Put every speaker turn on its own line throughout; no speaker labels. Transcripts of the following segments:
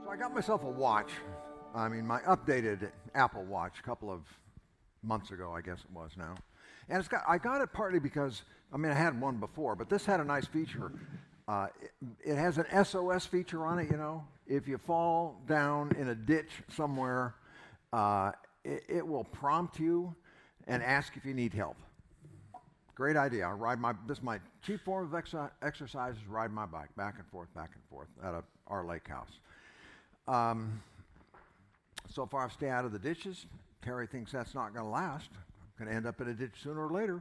So I got myself a watch. I mean, my updated Apple Watch a couple of months ago, I guess it was now. And I got it partly because, I mean, I had one before, but this had a nice feature. It has an SOS feature on it, you know. If you fall down in a ditch somewhere, it will prompt you and ask if you need help. Great idea. This is my chief form of exercise is riding my bike back and forth at our lake house. So far I've stayed out of the ditches. Terry thinks that's not going to last. I'm going to end up in a ditch sooner or later,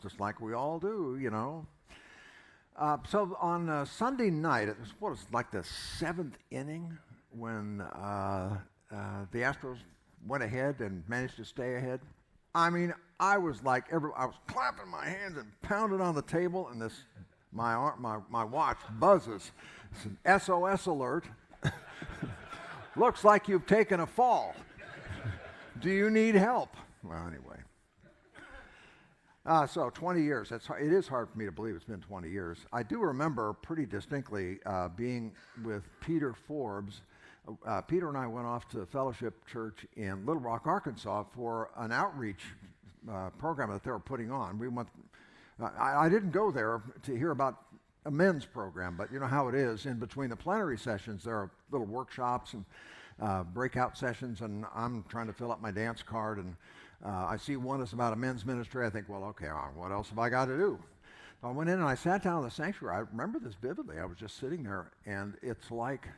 just like we all do, you know. So on Sunday night, it was like the seventh inning when the Astros went ahead and managed to stay ahead. I mean, I was clapping my hands and pounding on the table, and my watch buzzes. It's an SOS alert. Looks like you've taken a fall. Do you need help? Well, anyway. So 20 years. It is hard for me to believe it's been 20 years. I do remember pretty distinctly being with Peter Forbes. Peter and I went off to Fellowship Church in Little Rock, Arkansas for an outreach program that they were putting on. I didn't go there to hear about a men's program, but you know how it is. In between the plenary sessions, there are little workshops and breakout sessions, and I'm trying to fill up my dance card, and I see one that's about a men's ministry. I think, well, okay, what else have I got to do? So I went in and I sat down in the sanctuary. I remember this vividly. I was just sitting there, and it's like,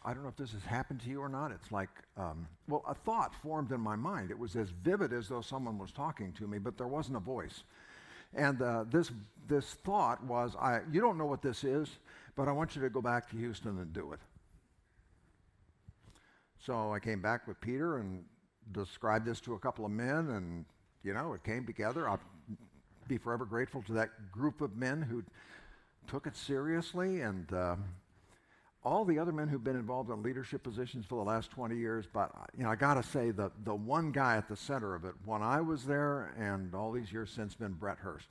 I don't know if this has happened to you or not. It's like, a thought formed in my mind. It was as vivid as though someone was talking to me, but there wasn't a voice. And this thought was, you don't know what this is, but I want you to go back to Houston and do it. So I came back with Peter and described this to a couple of men, and you know, it came together. I'll be forever grateful to that group of men who took it seriously, and all the other men who've been involved in leadership positions for the last 20 years. But you know, I got to say the one guy at the center of it when I was there, and all these years since, been Brett Hurst.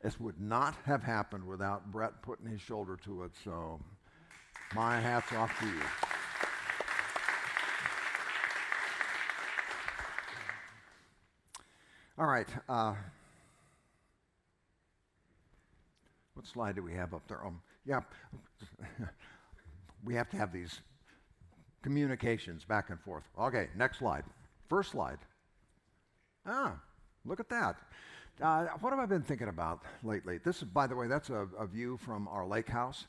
This would not have happened without Brett putting his shoulder to it. So my hat's off to you. All right. What slide do we have up there? Yeah. We have to have these communications back and forth. Okay, next slide. First slide. Look at that. What have I been thinking about lately? This is, by the way, that's a view from our lake house.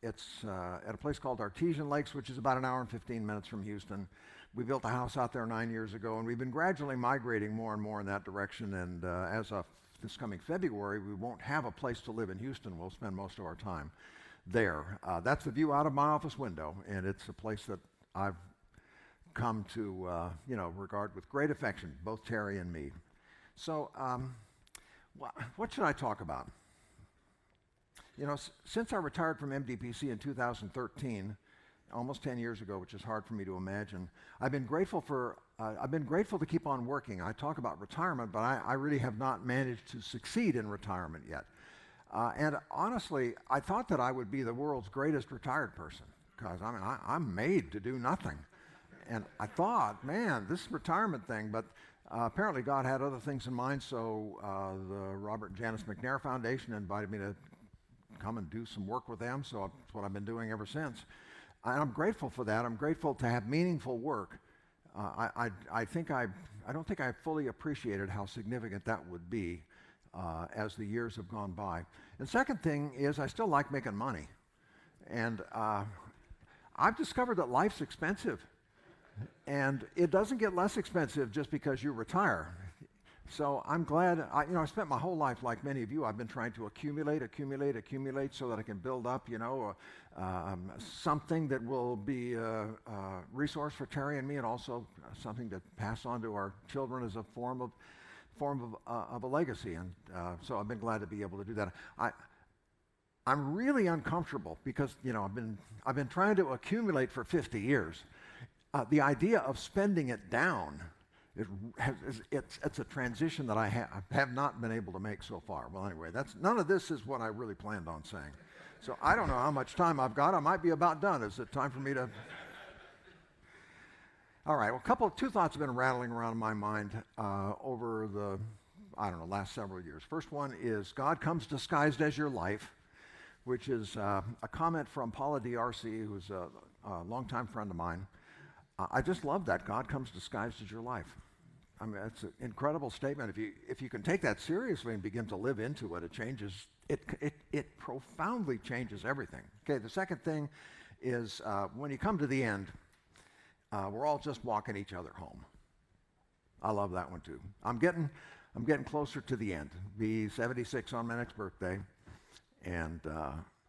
It's at a place called Artesian Lakes, which is about an hour and 15 minutes from Houston. We built a house out there 9 years ago, and we've been gradually migrating more and more in that direction. And as of this coming February, we won't have a place to live in Houston. We'll spend most of our time there. That's the view out of my office window, and it's a place that I've come to regard with great affection, both Terry and me. So what should I talk about? You know, since I retired from MDPC in 2013, almost 10 years ago, which is hard for me to imagine, I've been grateful to keep on working. I talk about retirement, but I really have not managed to succeed in retirement yet. And honestly, I thought that I would be the world's greatest retired person, because I mean, I'm made to do nothing. And I thought, man, this retirement thing, but apparently God had other things in mind, so the Robert and Janice McNair Foundation invited me to come and do some work with them, so that's what I've been doing ever since. And I'm grateful for that. I'm grateful to have meaningful work. I don't think I fully appreciated how significant that would be as the years have gone by. And second thing is, I still like making money. And I've discovered that life's expensive. And it doesn't get less expensive just because you retire. So I'm glad, I spent my whole life, like many of you, I've been trying to accumulate so that I can build up, something that will be a resource for Terry and me, and also something to pass on to our children as a form of a legacy. And so I've been glad to be able to do that. I'm really uncomfortable because, I've been trying to accumulate for 50 years. The idea of spending it down, it's a transition that I have not been able to make so far. Well, anyway, none of this is what I really planned on saying. So I don't know how much time I've got. I might be about done. Is it time for me to? All right, well, two thoughts have been rattling around in my mind over the, I don't know, last several years. First one is God comes disguised as your life, which is a comment from Paula D'Arcy, who's a longtime friend of mine. I just love that. God comes disguised as your life. I mean, it's an incredible statement. If you can take that seriously and begin to live into it, it changes, it profoundly changes everything. Okay, the second thing is when you come to the end, we're all just walking each other home. I love that one too. I'm getting closer to the end. Be 76 on my next birthday, and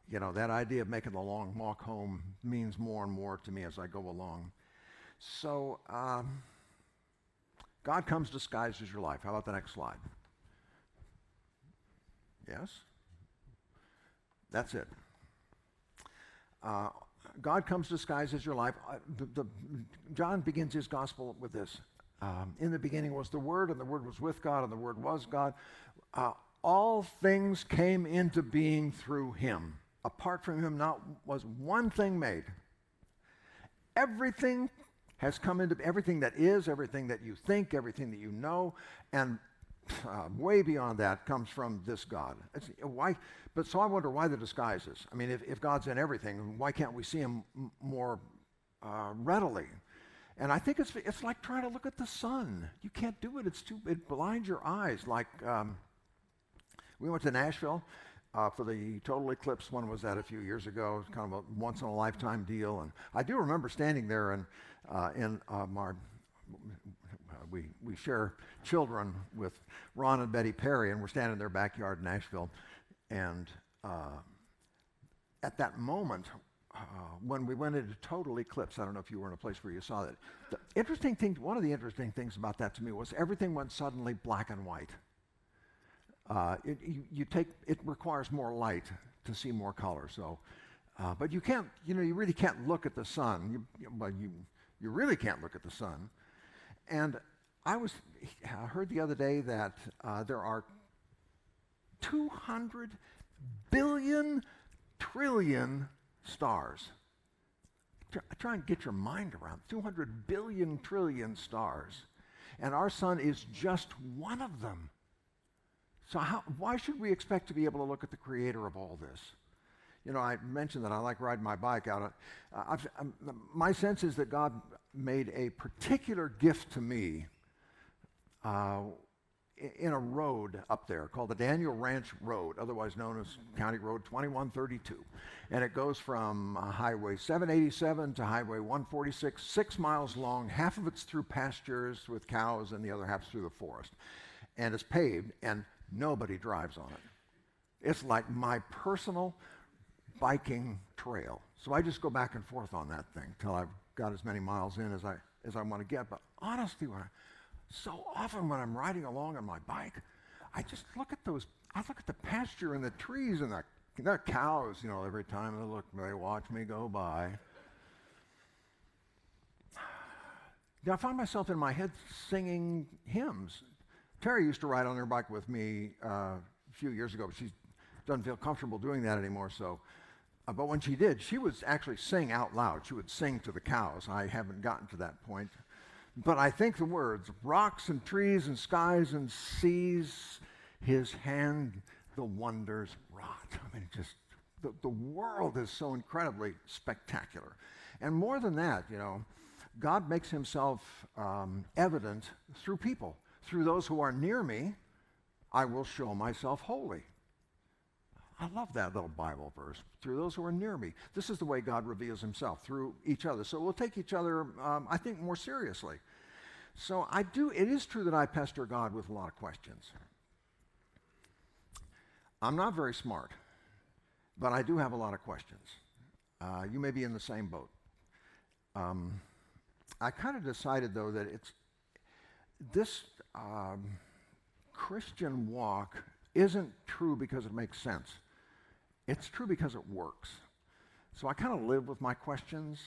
you know, that idea of making the long walk home means more and more to me as I go along. So God comes disguised as your life. How about the next slide? Yes? That's it. God comes disguised as your life. John begins his gospel with this. In the beginning was the Word, and the Word was with God, and the Word was God. All things came into being through him. Apart from him, not was one thing made. Everything has come into, everything that is, everything that you think, everything that you know, and way beyond that comes from this God. But so I wonder why the disguises. I mean, if God's in everything, why can't we see him more readily? And I think it's like trying to look at the sun. You can't do it. It blinds your eyes. Like we went to Nashville for the total eclipse. One was that a few years ago. It was kind of a once in a lifetime deal. And I do remember standing there and we share children with Ron and Betty Perry, and we're standing in their backyard in Nashville. And at that moment, when we went into total eclipse, I don't know if you were in a place where you saw that. The interesting thing, one of the interesting things about that to me was everything went suddenly black and white. It requires more light to see more color. So, but you can't, you really can't look at the sun. You really can't look at the sun. And I heard the other day that there are 200 billion trillion stars. Try and get your mind around 200 billion trillion stars, and our sun is just one of them. So why should we expect to be able to look at the creator of all this? I mentioned that I like riding my bike out. My sense is that God made a particular gift to me in a road up there called the Daniel Ranch Road, otherwise known as County Road 2132. And it goes from Highway 787 to Highway 146, 6 miles long. Half of it's through pastures with cows and the other half's through the forest. And it's paved, and nobody drives on it. It's like my personal biking trail. So I just go back and forth on that thing till I've got as many miles in as I want to get. But honestly, so often when I'm riding along on my bike, I just look at the pasture and the trees and the cows, every time they watch me go by. I find myself in my head singing hymns. Terry used to ride on her bike with me a few years ago, but she doesn't feel comfortable doing that anymore. So, but when she did, she would actually sing out loud. She would sing to the cows. I haven't gotten to that point. But I think the words, rocks and trees and skies and seas, his hand the wonders wrought. I mean, just the world is so incredibly spectacular. And more than that, God makes himself evident through people. Through those who are near me, I will show myself holy. I love that little Bible verse. Through those who are near me. This is the way God reveals himself, through each other. So we'll take each other, I think, more seriously. So it is true that I pester God with a lot of questions. I'm not very smart, but I do have a lot of questions. You may be in the same boat. I kind of decided, though, that this Christian walk isn't true because it makes sense. It's true because it works. So I kind of live with my questions.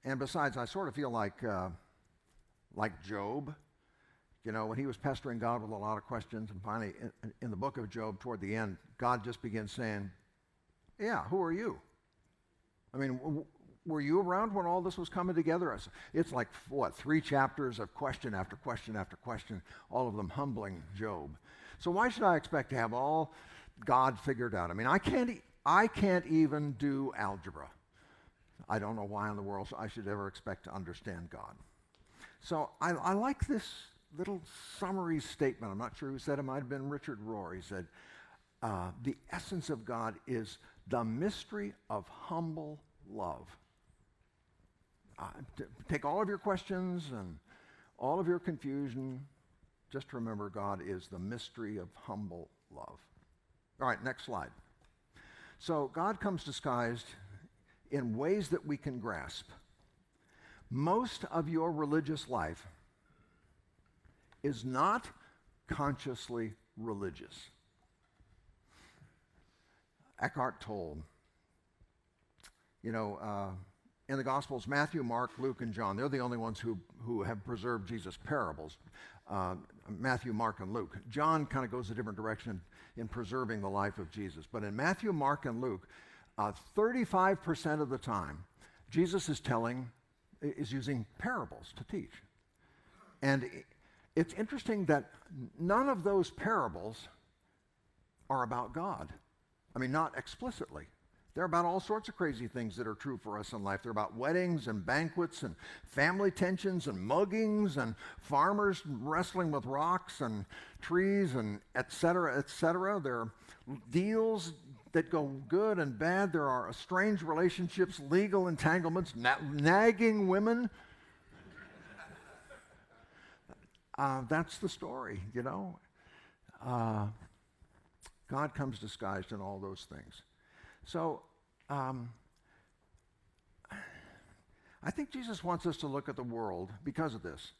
And besides, I sort of feel like Job, when he was pestering God with a lot of questions, and finally in the book of Job, toward the end, God just begins saying, Yeah, who are you? I mean, were you around when all this was coming together? It's like, what, 3 chapters of question after question after question, all of them humbling Job. So why should I expect to have all God figured out? I mean, I can't even do algebra. I don't know why in the world I should ever expect to understand God. So I like this little summary statement. I'm not sure who said it. It might have been Richard Rohr. He said, the essence of God is the mystery of humble love. Take all of your questions and all of your confusion. Just remember, God is the mystery of humble love. All right, next slide. So God comes disguised in ways that we can grasp. Most of your religious life is not consciously religious. Eckhart Tolle, in the Gospels, Matthew, Mark, Luke, and John, they're the only ones who have preserved Jesus' parables. Matthew, Mark, and Luke. John kind of goes a different direction in preserving the life of Jesus. But in Matthew, Mark, and Luke, 35% of the time, Jesus is using parables to teach. And it's interesting that none of those parables are about God. I mean, not explicitly. They're about all sorts of crazy things that are true for us in life. They're about weddings and banquets and family tensions and muggings and farmers wrestling with rocks and trees and et cetera, et cetera. There are deals that go good and bad. There are estranged relationships, legal entanglements, nagging women. That's the story, God comes disguised in all those things. So I think Jesus wants us to look at the world because of this,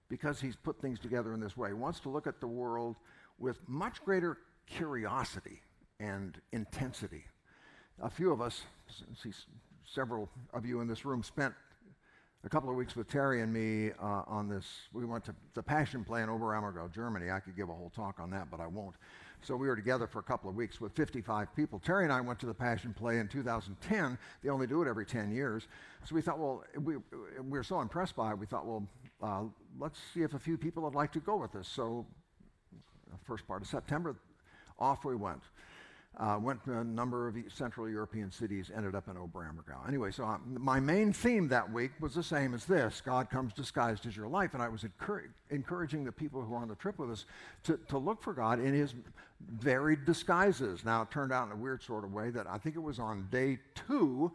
because he's put things together in this way. He wants to look at the world with much greater curiosity and intensity. A few of us, several of you in this room, spent a couple of weeks with Terry and me on this. We went to the Passion Play in Oberammergau, Germany. I could give a whole talk on that, but I won't. So we were together for a couple of weeks with 55 people. Terry and I went to the Passion Play in 2010. They only do it every 10 years. So we thought, well, we were so impressed by it, we thought, well, let's see if a few people would like to go with us. So the first part of September, off we went. Went to a number of Central European cities, ended up in Oberammergau. Anyway, so my main theme that week was the same as this: God comes disguised as your life. And I was encouraging the people who were on the trip with us to look for God in his varied disguises. Now, it turned out in a weird sort of way that I think it was on day 2,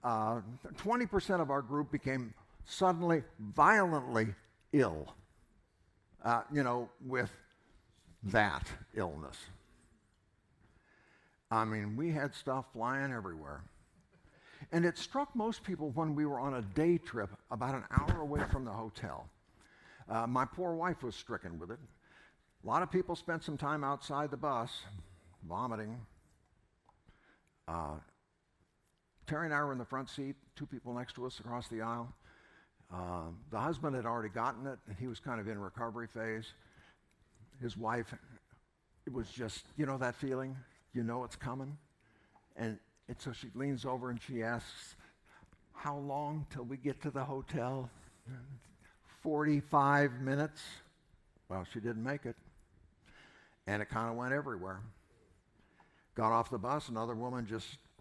20% of our group became suddenly violently ill, with that illness. I mean, we had stuff flying everywhere. And it struck most people when we were on a day trip about an hour away from the hotel. My poor wife was stricken with it. A lot of people spent some time outside the bus, vomiting. Terry and I were in the front seat, 2 people next to us across the aisle. The husband had already gotten it, and he was kind of in recovery phase. His wife, it was just, that feeling? It's coming. And so she leans over and she asks, how long till we get to the hotel? 45 minutes. Well, she didn't make it. And it kind of went everywhere. Got off the bus, another woman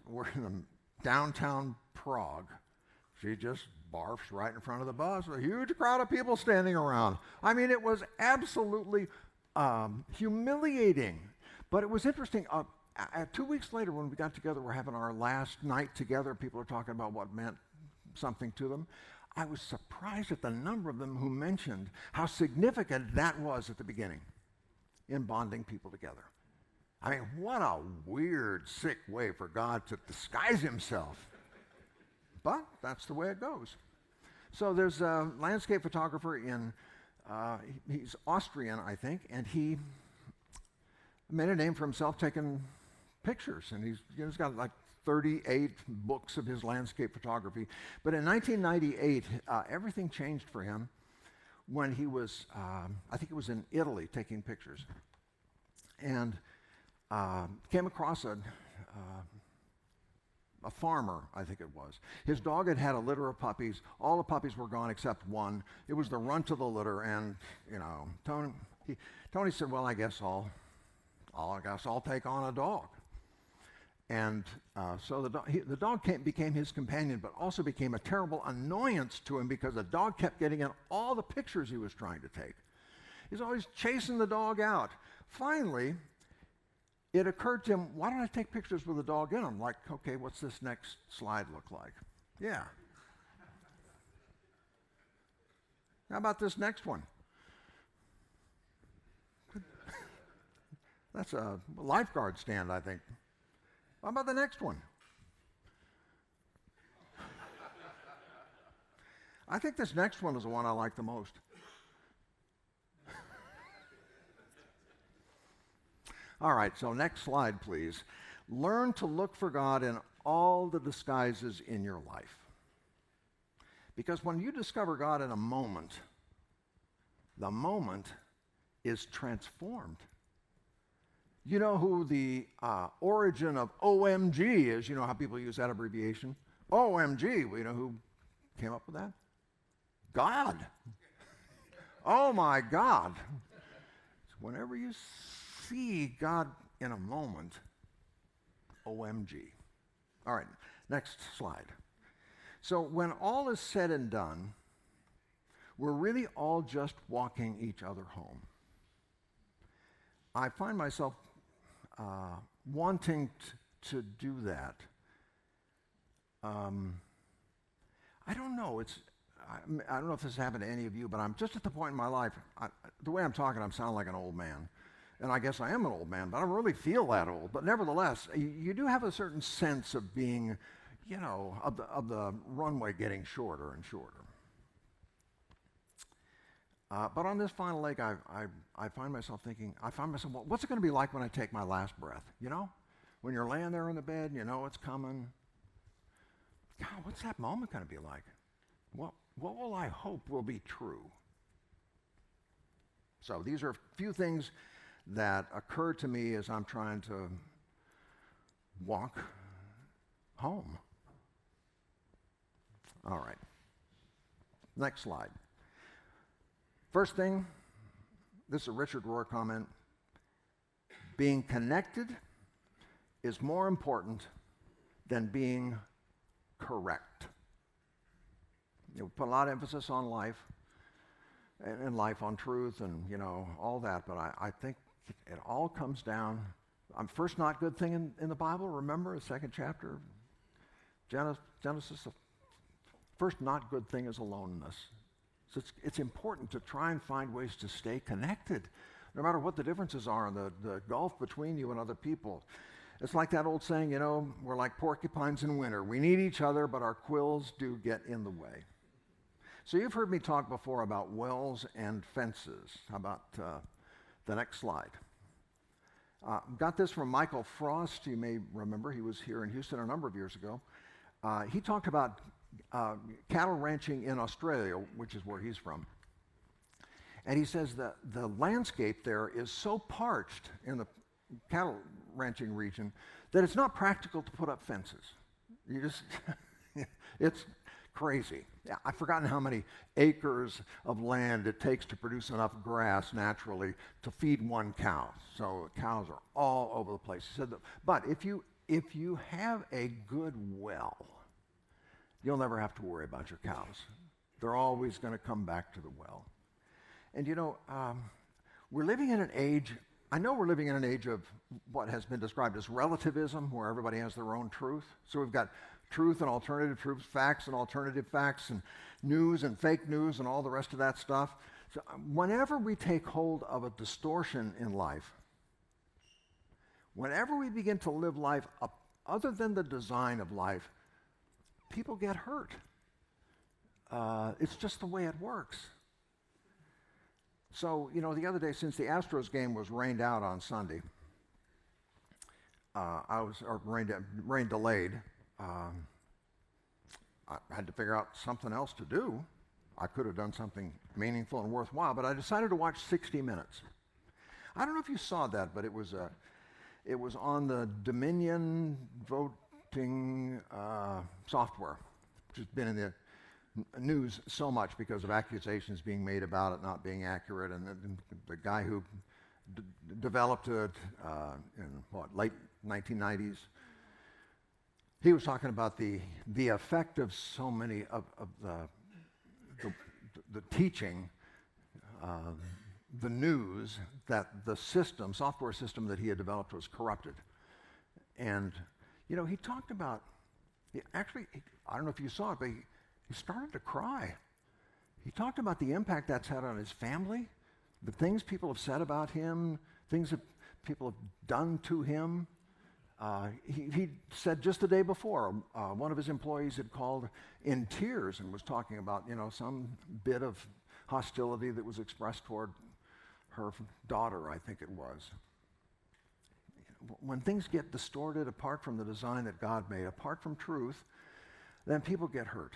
we're in downtown Prague. She just barfs right in front of the bus with a huge crowd of people standing around. I mean, it was absolutely humiliating. But it was interesting. 2 weeks later, when we got together, we're having our last night together. People are talking about what meant something to them. I was surprised at the number of them who mentioned how significant that was at the beginning in bonding people together. I mean, what a weird, sick way for God to disguise himself. But that's the way it goes. So there's a landscape photographer he's Austrian, I think, and he made a name for himself taking pictures, and he's got like 38 books of his landscape photography. But in 1998, everything changed for him when he was, I think it was in Italy, taking pictures, and came across a farmer, I think it was. His dog had had a litter of puppies. All the puppies were gone except one. It was the runt of the litter, and Tony said, "Well, I guess I'll take on a dog." And so the dog became his companion, but also became a terrible annoyance to him because the dog kept getting in all the pictures he was trying to take. He's always chasing the dog out. Finally, it occurred to him, why don't I take pictures with the dog in them? Like, okay, what's this next slide look like? Yeah. How about this next one? That's a lifeguard stand, I think. How about the next one? I think this next one is the one I like the most. All right, so next slide, please. Learn to look for God in all the disguises in your life. Because when you discover God in a moment, the moment is transformed. You know who the origin of OMG is? You know how people use that abbreviation? OMG, well, you know who came up with that? God. Oh my God. Whenever you see God in a moment, OMG. All right, next slide. So when all is said and done, we're really all just walking each other home. I find myself wanting to do that. I don't know. I don't know if this has happened to any of you, but I'm just at the point in my life, the way I'm talking, I'm sounding like an old man. And I guess I am an old man, but I don't really feel that old. But nevertheless, you do have a certain sense of being, of the runway getting shorter and shorter. But on this final leg, I find myself thinking, well, what's it going to be like when I take my last breath? You know? When you're laying there in the bed, you know it's coming. God, what's that moment going to be like? What will I hope will be true? So these are a few things that occur to me as I'm trying to walk home. All right. Next slide. First thing, this is a Richard Rohr comment. Being connected is more important than being correct. We put a lot of emphasis on life, and life on truth, and all that. But I think it all comes down. First not good thing in the Bible. Remember the second chapter, Genesis. The first not good thing is aloneness. So it's important to try and find ways to stay connected, no matter what the differences are in the gulf between you and other people. It's like that old saying, we're like porcupines in winter. We need each other, but our quills do get in the way. So you've heard me talk before about wells and fences. How about the next slide? Got this from Michael Frost. You may remember he was here in Houston a number of years ago. He talked about cattle ranching in Australia, which is where he's from. And he says that the landscape there is so parched in the cattle ranching region that it's not practical to put up fences. It's crazy. Yeah, I've forgotten how many acres of land it takes to produce enough grass naturally to feed one cow. So cows are all over the place. He said that, but if you have a good well, you'll never have to worry about your cows. They're always going to come back to the well. And we're living in an age, I know we're living in an age of what has been described as relativism, where everybody has their own truth. So we've got truth and alternative truths, facts and alternative facts, and news and fake news and all the rest of that stuff. So whenever we take hold of a distortion in life, whenever we begin to live life other than the design of life, people get hurt. It's just the way it works. So, the other day, since the Astros game was rained out on Sunday, rain delayed, I had to figure out something else to do. I could have done something meaningful and worthwhile, but I decided to watch 60 Minutes. I don't know if you saw that, but it was on the Dominion accounting software, which has been in the news so much because of accusations being made about it not being accurate, and the guy who developed it in late 1990s, he was talking about the effect of so many of the teaching, the news, that the software system that he had developed was corrupted. And he talked about, I don't know if you saw it, but he started to cry. He talked about the impact that's had on his family, the things people have said about him, things that people have done to him. He said just the day before, one of his employees had called in tears and was talking about, some bit of hostility that was expressed toward her daughter, I think it was. When things get distorted apart from the design that God made, apart from truth, then people get hurt.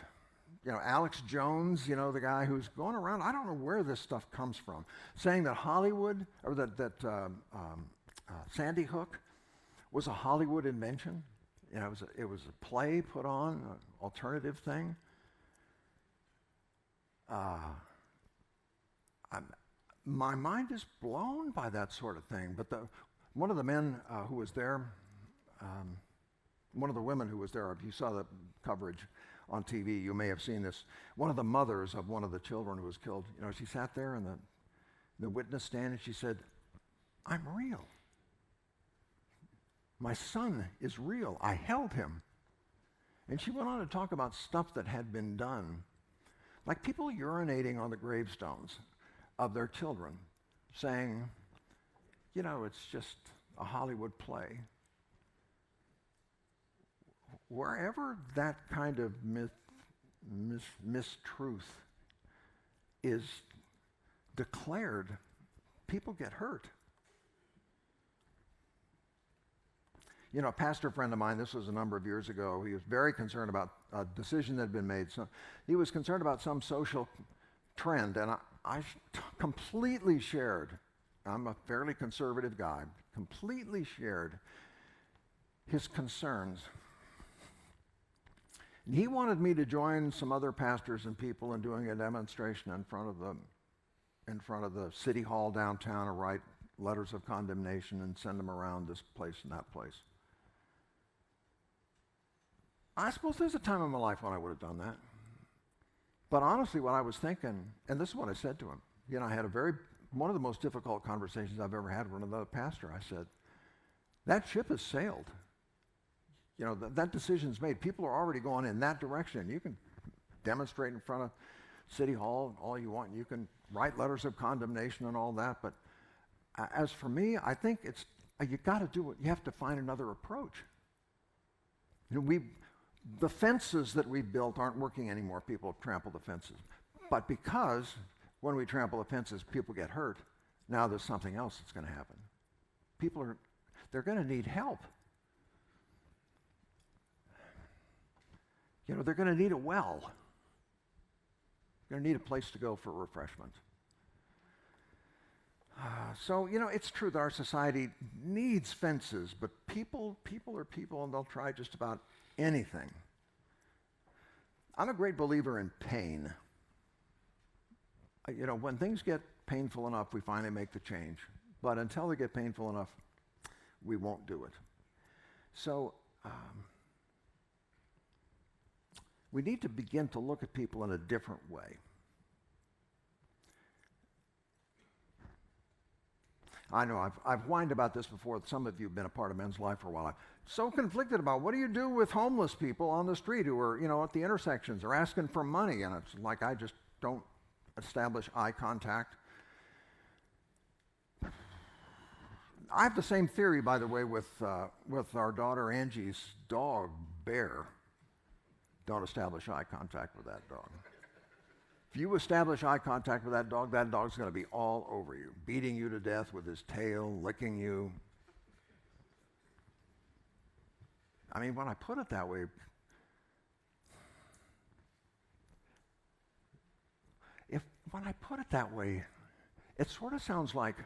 Alex Jones, the guy who's going around, I don't know where this stuff comes from, saying that Hollywood, or that Sandy Hook was a Hollywood invention. It was a play put on, an alternative thing. My mind is blown by that sort of thing. But one of the men who was there, one of the women who was there, if you saw the coverage on TV, you may have seen this. One of the mothers of one of the children who was killed, she sat there in the witness stand and she said, "I'm real. My son is real. I held him." And she went on to talk about stuff that had been done, like people urinating on the gravestones of their children, saying, it's just a Hollywood play. Wherever that kind of mistruth is declared, people get hurt. A pastor friend of mine, this was a number of years ago, he was very concerned about a decision that had been made. So he was concerned about some social trend, and I completely shared, I'm a fairly conservative guy, completely shared his concerns. And he wanted me to join some other pastors and people in doing a demonstration in front of the city hall downtown, or write letters of condemnation and send them around this place and that place. I suppose there's a time in my life when I would have done that. But honestly, what I was thinking, and this is what I said to him, I had one of the most difficult conversations I've ever had with another pastor. I said, that ship has sailed. That decision's made. People are already going in that direction. You can demonstrate in front of City Hall all you want. You can write letters of condemnation and all that. But as for me, I think you got to do it. You have to find another approach. The fences that we've built aren't working anymore. People trample the fences. But because when we trample the fences, people get hurt, now there's something else that's going to happen. They're going to need help. They're going to need a well. They're going to need a place to go for refreshment. So, it's true that our society needs fences, but people are people, and they'll try just about anything. I'm a great believer in pain. When things get painful enough, we finally make the change. But until they get painful enough, we won't do it. So, we need to begin to look at people in a different way. I know I've whined about this before. Some of you have been a part of men's life for a while. I'm so conflicted about what do you do with homeless people on the street who are, at the intersections or asking for money, and it's like I just don't establish eye contact. I have the same theory, by the way, with our daughter Angie's dog, Bear. Don't establish eye contact with that dog. If you establish eye contact with that dog's going to be all over you, beating you to death with his tail, licking you. I mean, when I put it that way, it sort of sounds like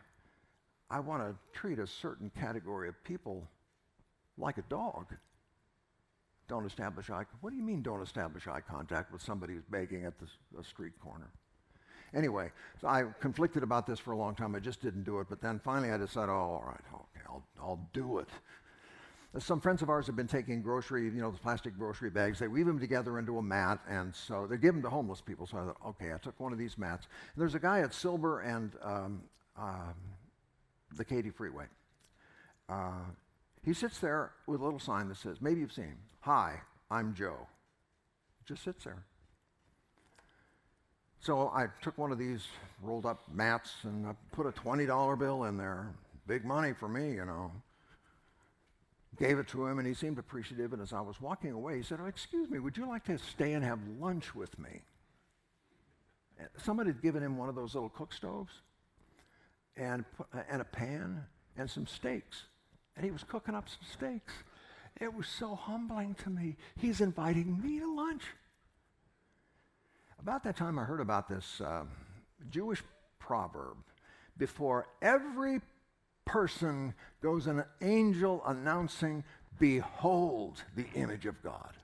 I want to treat a certain category of people like a dog. Don't establish eye. What do you mean don't establish eye contact with somebody who's begging at the street corner? Anyway, so I conflicted about this for a long time. I just didn't do it. But then finally I decided, oh, all right, okay, I'll do it. Some friends of ours have been taking grocery, the plastic grocery bags. They weave them together into a mat, and so they give them to homeless people. So I thought, okay, I took one of these mats. And there's a guy at Silver and the Katy Freeway. He sits there with a little sign that says, maybe you've seen him, "Hi, I'm Joe." Just sits there. So I took one of these rolled up mats and I put a $20 bill in there. Big money for me, Gave it to him, and he seemed appreciative. And as I was walking away, he said, "Oh, excuse me, would you like to stay and have lunch with me?" And somebody had given him one of those little cook stoves and a pan and some steaks. And he was cooking up some steaks. It was so humbling to me. He's inviting me to lunch. About that time, I heard about this Jewish proverb. Before every person goes an angel announcing, "Behold the image of God."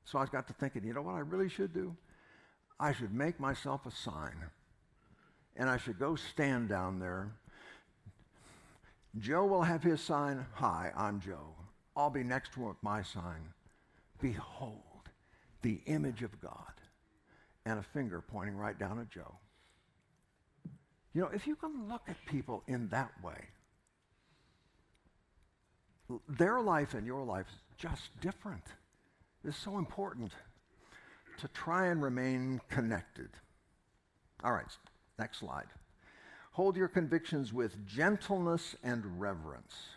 So I got to thinking, you know what I really should do? I should make myself a sign. And I should go stand down there. Joe will have his sign, "Hi, I'm Joe." I'll be next to him with my sign, "Behold the image of God," and a finger pointing right down at Joe. If you can look at people in that way, their life and your life is just different. It's so important to try and remain connected. All right, next slide. Hold your convictions with gentleness and reverence.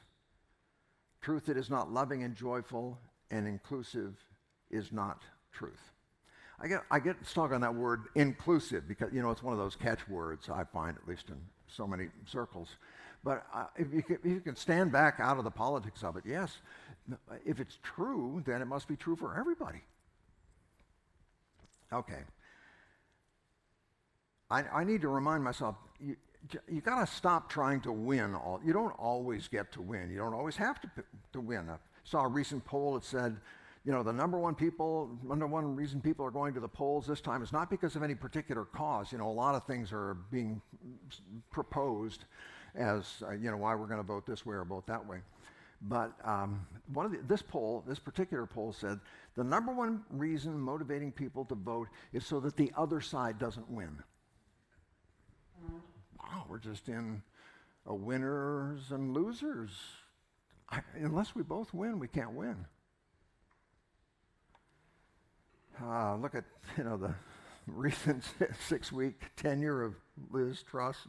Truth that is not loving and joyful and inclusive is not truth. I get stuck on that word inclusive because, it's one of those catchwords I find, at least in so many circles. But if you can stand back out of the politics of it, yes, if it's true, then it must be true for everybody. Okay. I need to remind myself, you got to stop trying to win. You don't always get to win. You don't always have to win. I saw a recent poll that said, the number one reason people are going to the polls this time is not because of any particular cause. A lot of things are being proposed as, why we're going to vote this way or vote that way. But this particular poll said the number one reason motivating people to vote is so that the other side doesn't win. Wow, we're just in a winners and losers. Unless we both win, we can't win. Look at the recent 6-week tenure of Liz Truss,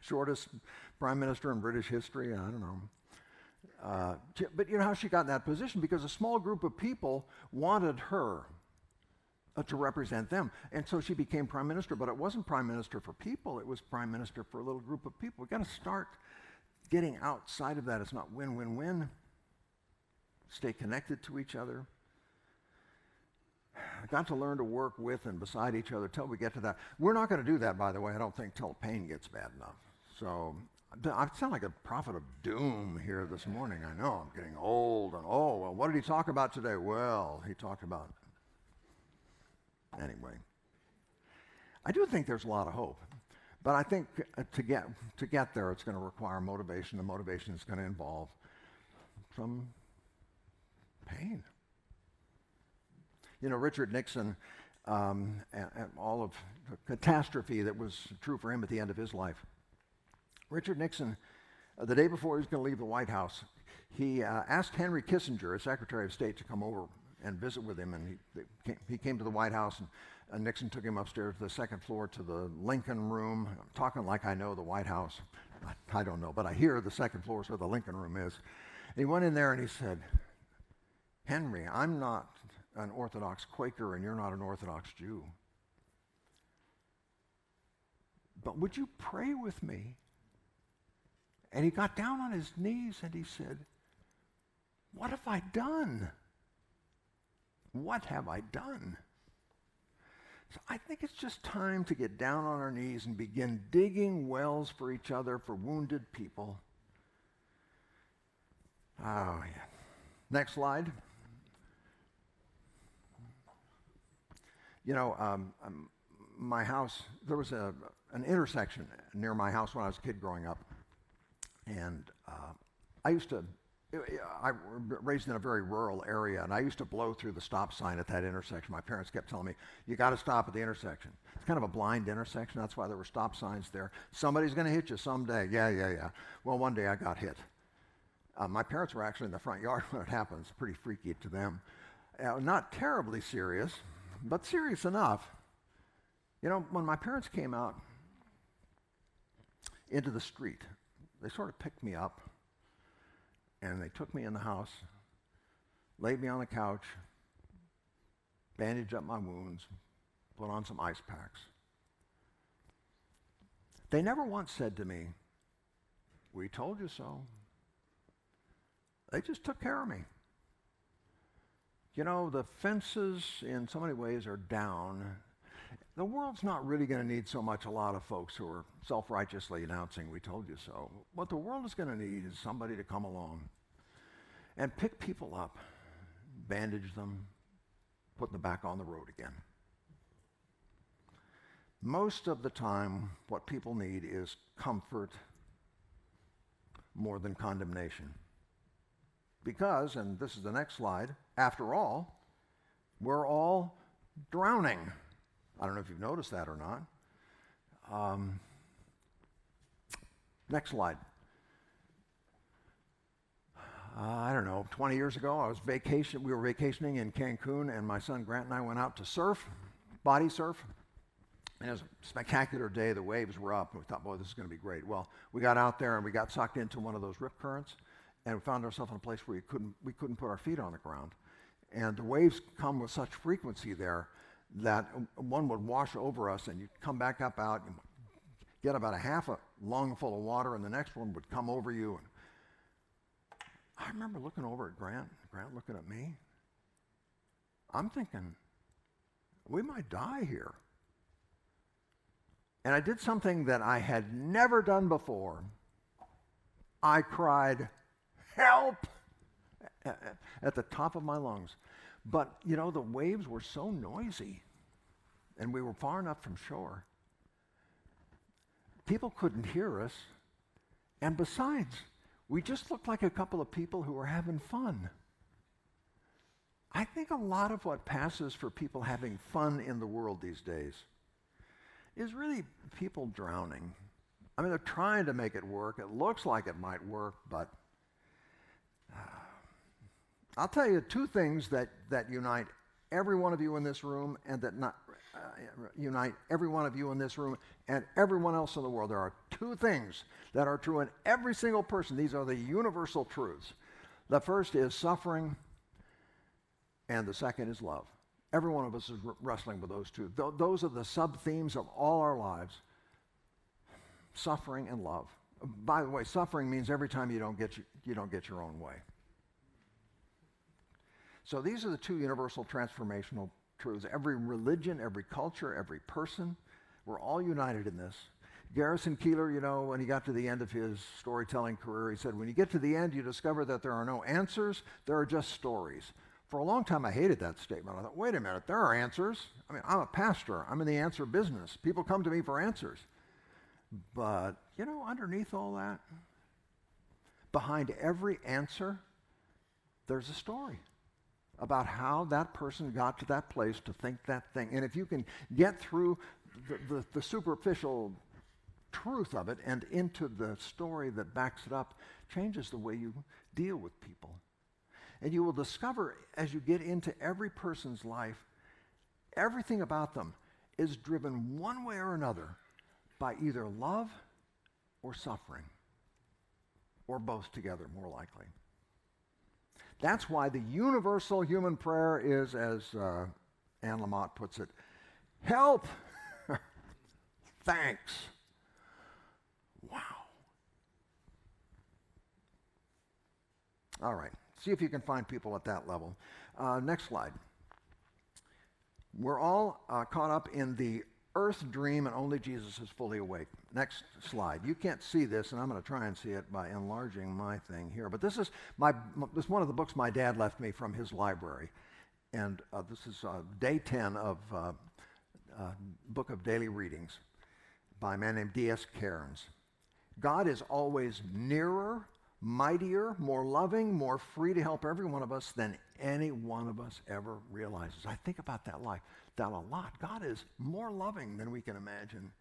shortest prime minister in British history. I don't know. But you know how she got in that position? Because a small group of people wanted her to represent them. And so she became prime minister, but it wasn't prime minister for people. It was prime minister for a little group of people. We've got to start getting outside of that. It's not win, win, win. Stay connected to each other. I've got to learn to work with and beside each other till we get to that. We're not going to do that, by the way, I don't think, till the pain gets bad enough. So I sound like a prophet of doom here this morning. I know, I'm getting old. And well, what did he talk about today? Well, he talked about... Anyway, I do think there's a lot of hope. But I think to get there, it's going to require motivation. The motivation is going to involve some pain. Richard Nixon and all of the catastrophe that was true for him at the end of his life. Richard Nixon, the day before he was going to leave the White House, he asked Henry Kissinger, as Secretary of State, to come over and visit with him. And he came to the White House, and Nixon took him upstairs to the second floor to the Lincoln Room. I'm talking like I know the White House. I don't know, but I hear the second floor is where the Lincoln Room is. And he went in there and he said, "Henry, I'm not an Orthodox Quaker and you're not an Orthodox Jew. But would you pray with me?" And he got down on his knees and he said, "What have I done? What have I done?" So I think it's just time to get down on our knees and begin digging wells for each other, for wounded people. Oh, yeah. Next slide. You know, my house, there was an intersection near my house when I was a kid growing up. And I used to, I was raised in a very rural area, and I used to blow through the stop sign at that intersection. My parents kept telling me, you got to stop at the intersection. It's kind of a blind intersection. That's why there were stop signs there. Somebody's going to hit you someday. Yeah. Well, one day I got hit. My parents were actually in the front yard when it happened. It's pretty freaky to them. Not terribly serious, but serious enough. You know, when my parents came out into the street, they sort of picked me up, and they took me in the house, laid me on the couch, bandaged up my wounds, put on some ice packs. They never once said to me, "We told you so." They just took care of me. You know, the fences in so many ways are down. The world's not really going to need so much a lot of folks who are self-righteously announcing, "We told you so." What the world is going to need is somebody to come along and pick people up, bandage them, put them back on the road again. Most of the time, what people need is comfort more than condemnation. Because, and this is the next slide, after all, we're all drowning. I don't know if you've noticed that or not. Next slide. I don't know, 20 years ago, we were vacationing in Cancun, and my son Grant and I went out to surf, body surf. And it was a spectacular day. The waves were up, and we thought, boy, this is going to be great. Well, we got out there, and we got sucked into one of those rip currents, and we found ourselves in a place where we couldn't put our feet on the ground. And the waves come with such frequency there that one would wash over us, and you'd come back up out, you get about a half a lung full of water, and the next one would come over you. And I remember looking over at Grant looking at me. I'm thinking, we might die here. And I did something that I had never done before. I cried, "Help!" at the top of my lungs. But, you know, the waves were so noisy, and we were far enough from shore. People couldn't hear us, and besides, we just looked like a couple of people who were having fun. I think a lot of what passes for people having fun in the world these days is really people drowning. I mean, they're trying to make it work. It looks like it might work, but I'll tell you two things that unite every one of you in this room, and that not unite every one of you in this room and everyone else in the world. There are two things that are true in every single person. These are the universal truths. The first is suffering, and the second is love. Every one of us is wrestling with those two. Those are the sub-themes of all our lives. Suffering and love. By the way, suffering means every time you don't get your own way. So these are the two universal transformational truths. Every religion, every culture, every person, we're all united in this. Garrison Keillor, you know, when he got to the end of his storytelling career, he said, when you get to the end, you discover that there are no answers, there are just stories. For a long time, I hated that statement. I thought, wait a minute, there are answers. I mean, I'm a pastor. I'm in the answer business. People come to me for answers. But, you know, underneath all that, behind every answer, there's a story about how that person got to that place to think that thing. And if you can get through the superficial truth of it and into the story that backs it up, changes the way you deal with people. And you will discover, as you get into every person's life, everything about them is driven one way or another by either love or suffering, or both together, more likely. That's why the universal human prayer is, as Anne Lamott puts it, help, thanks. Wow. All right. See if you can find people at that level. Next slide. We're all caught up in the earth dream and only Jesus is fully awake. Next slide. You can't see this, and I'm going to try and see it by enlarging my thing here. But this is one of the books my dad left me from his library. And this is day 10 of Book of Daily Readings by a man named D.S. Cairns. God is always nearer, mightier, more loving, more free to help every one of us than any one of us ever realizes. I think about that a lot. God is more loving than we can imagine.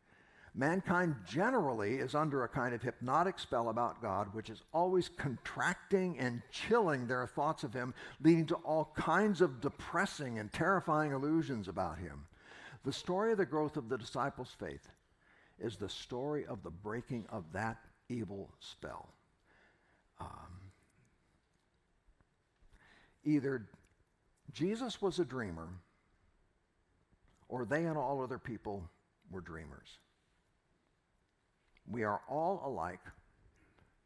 Mankind generally is under a kind of hypnotic spell about God, which is always contracting and chilling their thoughts of him, leading to all kinds of depressing and terrifying illusions about him. The story of the growth of the disciples' faith is the story of the breaking of that evil spell. Either Jesus was a dreamer, or they and all other people were dreamers. We are all alike,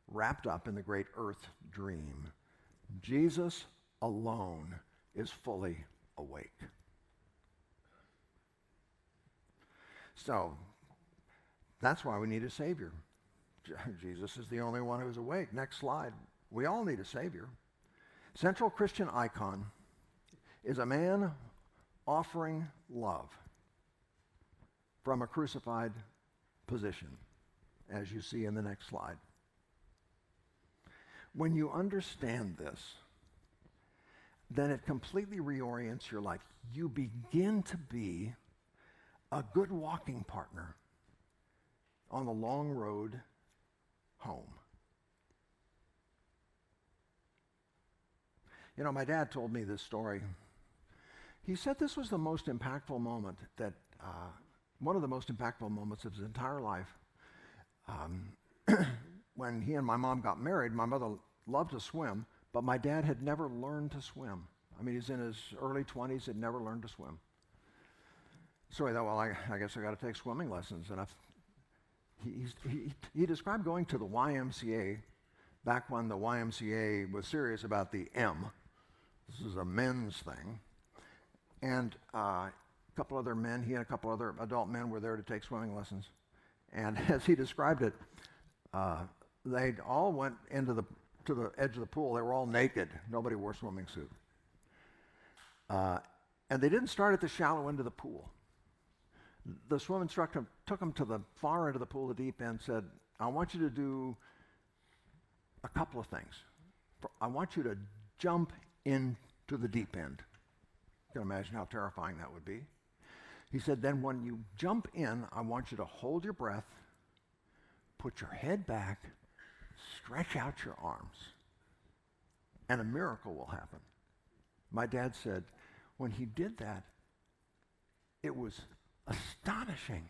wrapped up in the great earth dream. Jesus alone is fully awake. So, that's why we need a Savior. Jesus is the only one who's awake. Next slide. We all need a Savior. Central Christian icon is a man offering love from a crucified position, as you see in the next slide. When you understand this, then it completely reorients your life. You begin to be a good walking partner on the long road home. You know, my dad told me this story. He said this was the most impactful moment one of the most impactful moments of his entire life. When he and my mom got married, my mother loved to swim, but my dad had never learned to swim. I mean, he's in his early 20s, had never learned to swim. So he thought, well, I guess I got to take swimming lessons. And he described going to the YMCA back when the YMCA was serious about the M. This is a men's thing. And a couple other men, he and a couple other adult men were there to take swimming lessons. And as he described it, they all went to the edge of the pool. They were all naked. Nobody wore a swimming suit. And they didn't start at the shallow end of the pool. The swim instructor took them to the far end of the pool, the deep end, said, I want you to do a couple of things. I want you to jump into the deep end. You can imagine how terrifying that would be. He said, then when you jump in, I want you to hold your breath, put your head back, stretch out your arms, and a miracle will happen. My dad said, when he did that, it was astonishing.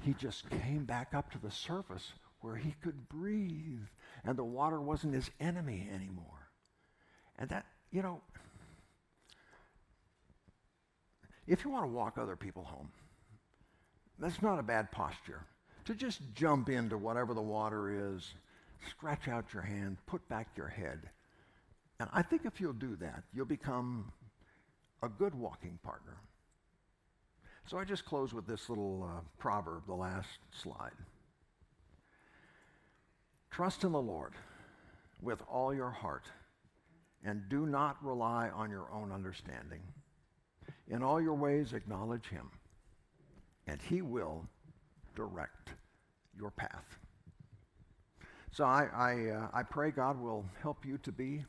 He just came back up to the surface where he could breathe, and the water wasn't his enemy anymore. And that, you know, if you want to walk other people home, that's not a bad posture. To just jump into whatever the water is, stretch out your hand, put back your head. And I think if you'll do that, you'll become a good walking partner. So I just close with this little proverb, the last slide. Trust in the Lord with all your heart, and do not rely on your own understanding. In all your ways acknowledge him, and he will direct your path. So I pray God will help you to be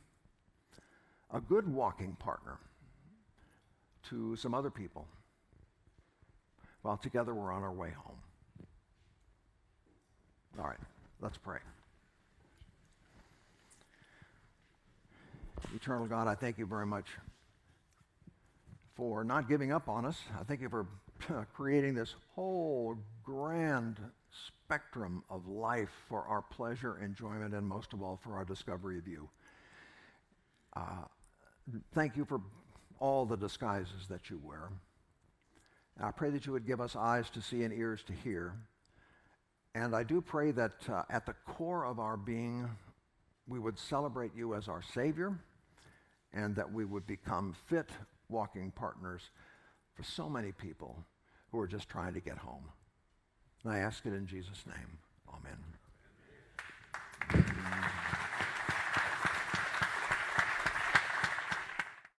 a good walking partner to some other people while together we're on our way home. All right, let's pray. Eternal God, I thank you very much for not giving up on us. I thank you for creating this whole grand spectrum of life for our pleasure, enjoyment, and most of all for our discovery of you. Thank you for all the disguises that you wear. I pray that you would give us eyes to see and ears to hear. And I do pray that at the core of our being, we would celebrate you as our Savior, and that we would become fit walking partners for so many people who are just trying to get home. And I ask it in Jesus' name. Amen.